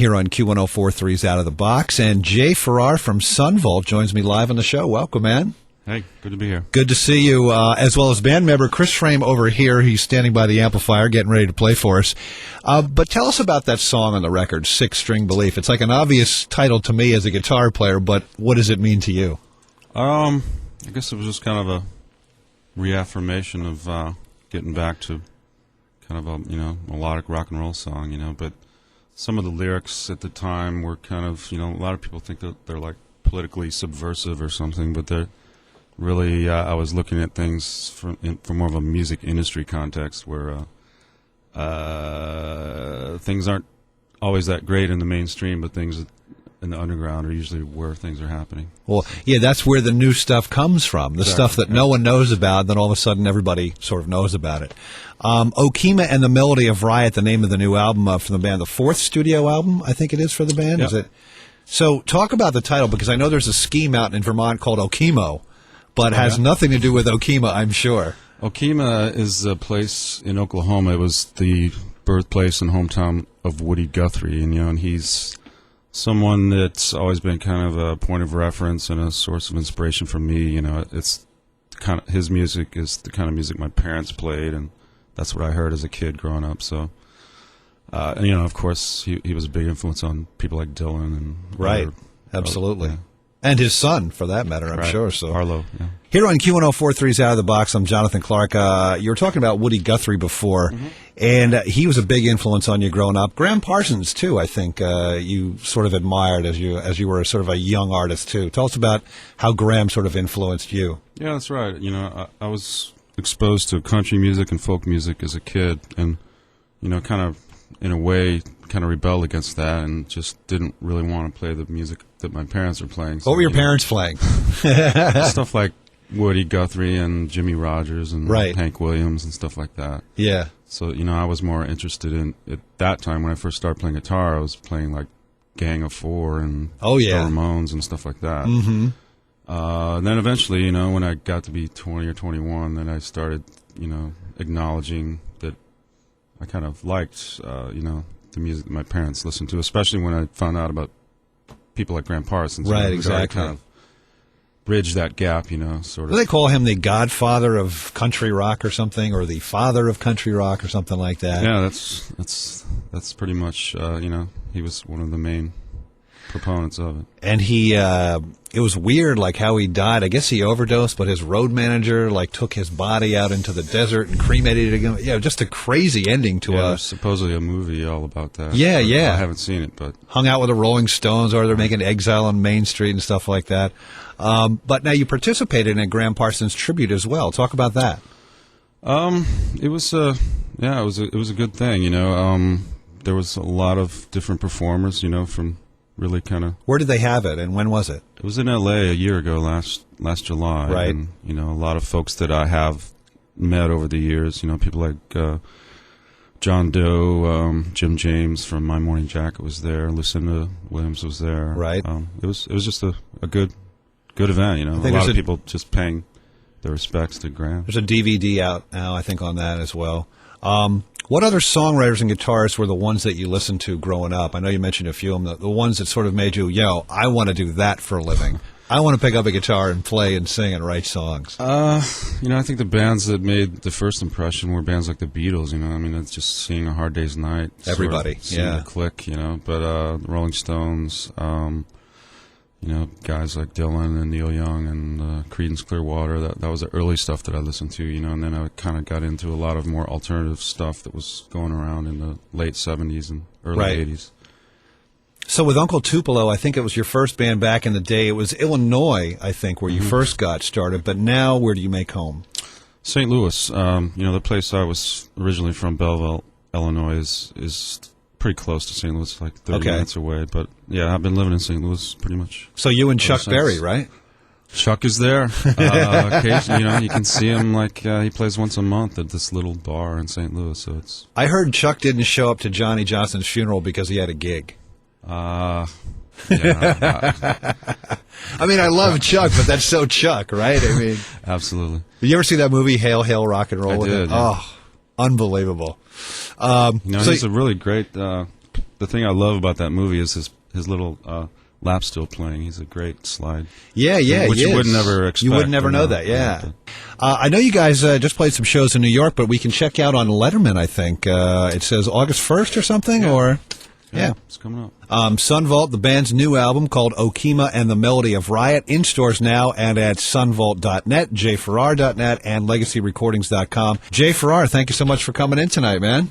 here on Q1043's Out of the Box. And Jay Farrar from Sunvolt joins me live on the show. Welcome, man. Hey, good to be here. Good to see you, as well as band member Chris Frame over here. He's standing by the amplifier getting ready to play for us. But tell us about that song on the record, Six String Belief. It's like an obvious title to me as a guitar player, but what does it mean to you? I guess it was just kind of a reaffirmation of getting back to kind of a melodic rock and roll song, but some of the lyrics at the time were kind of, a lot of people think that they're like politically subversive or something, but they're really, I was looking at things from more of a music industry context where things aren't always that great in the mainstream, but things in the underground are usually where things are happening. Well, yeah, that's where the new stuff comes from, the stuff that no one knows about, then all of a sudden everybody sort of knows about it. Okima and the Melody of Riot, the name of the new album from the band, the fourth studio album, I think it is for the band, is it? So talk about the title, because I know there's a ski mountain in Vermont called Okemo, but has nothing to do with Okima, I'm sure. Okima is a place in Oklahoma. It was the birthplace and hometown of Woody Guthrie, and he's someone that's always been kind of a point of reference and a source of inspiration for me. It's kind of, his music is the kind of music my parents played, and that's what I heard as a kid growing up. So, and of course, he was a big influence on people like Dylan and right, absolutely. And his son, for that matter, I'm sure. So Arlo, yeah. Here on Q1043's Out of the Box, I'm Jonathan Clarke. You were talking about Woody Guthrie before, and he was a big influence on you growing up. Graham Parsons, too, I think you sort of admired as you were sort of a young artist, too. Tell us about how Graham sort of influenced you. Yeah, that's right. I was exposed to country music and folk music as a kid, and, kind of, in a way, kind of rebelled against that and just didn't really want to play the music that my parents were playing. So, what were your parents playing? Stuff like Woody Guthrie and Jimmy Rogers and Hank Williams and stuff like that. Yeah. So, I was more interested in, at that time when I first started playing guitar, I was playing like Gang of Four and the Ramones and stuff like that. Mm-hmm. And then eventually, when I got to be 20 or 21, then I started, acknowledging that I kind of liked, the music that my parents listened to, especially when I found out about people like Graham Parsons. Right, exactly. Kind of bridge that gap, sort of. Do they call him the godfather of country rock or something, or the father of country rock or something like that? Yeah, that's pretty much, he was one of the main proponents of it. And it was weird, like how he died. I guess he overdosed, but his road manager took his body out into the desert and cremated it again. Yeah, just a crazy ending to there's supposedly a movie all about that. Yeah, yeah. I haven't seen it, but hung out with the Rolling Stones, or they're making Exile on Main Street and stuff like that. But now you participated in a Graham Parsons tribute as well. Talk about that. It was it was a good thing. There was a lot of different performers. From really kind of. Where did they have it, and when was it? It was in L.A. a year ago, last July. Right. And, a lot of folks that I have met over the years. People like John Doe, Jim James from My Morning Jacket was there. Lucinda Williams was there. Right. It was just a good event. A lot of people just paying their respects to Graham. There's a DVD out now, I think, on that as well. What other songwriters and guitarists were the ones that you listened to growing up? I know you mentioned a few of them, the ones that sort of made you, I want to do that for a living. I want to pick up a guitar and play and sing and write songs. I think the bands that made the first impression were bands like the Beatles, it's just seeing A Hard Day's Night. Everybody, seeing the Click, but the Rolling Stones, guys like Dylan and Neil Young and Creedence Clearwater. That was the early stuff that I listened to, and then I kind of got into a lot of more alternative stuff that was going around in the late 70s and early 80s. So with Uncle Tupelo, I think it was your first band back in the day. It was Illinois, I think, where you first got started. But now, where do you make home? St. Louis. The place I was originally from, Belleville, Illinois, is pretty close to St. Louis, like 30 minutes away. But, yeah, I've been living in St. Louis pretty much. So you and Chuck Berry, right? Chuck is there. Occasionally, you can see him he plays once a month at this little bar in St. Louis. So it's. I heard Chuck didn't show up to Johnny Johnson's funeral because he had a gig. Yeah. I mean, I love Chuck, but that's so Chuck, right? I mean, absolutely. Did you ever see that movie Hail, Hail, Rock and Roll? I did. Yeah. Oh, unbelievable. He's a really great The thing I love about that movie is his little lap still playing. He's a great slide. Yeah, which he you is. would never expect. You would never know that, yeah. I know you guys just played some shows in New York, but we can check you out on Letterman, I think. It says August 1st or something, or... Yeah. It's coming up. Sunvault, the band's new album called Okima and the Melody of Riot, in stores now and at sunvault.net, jfarrar.net, and legacyrecordings.com. Jay Farrar, thank you so much for coming in tonight, man.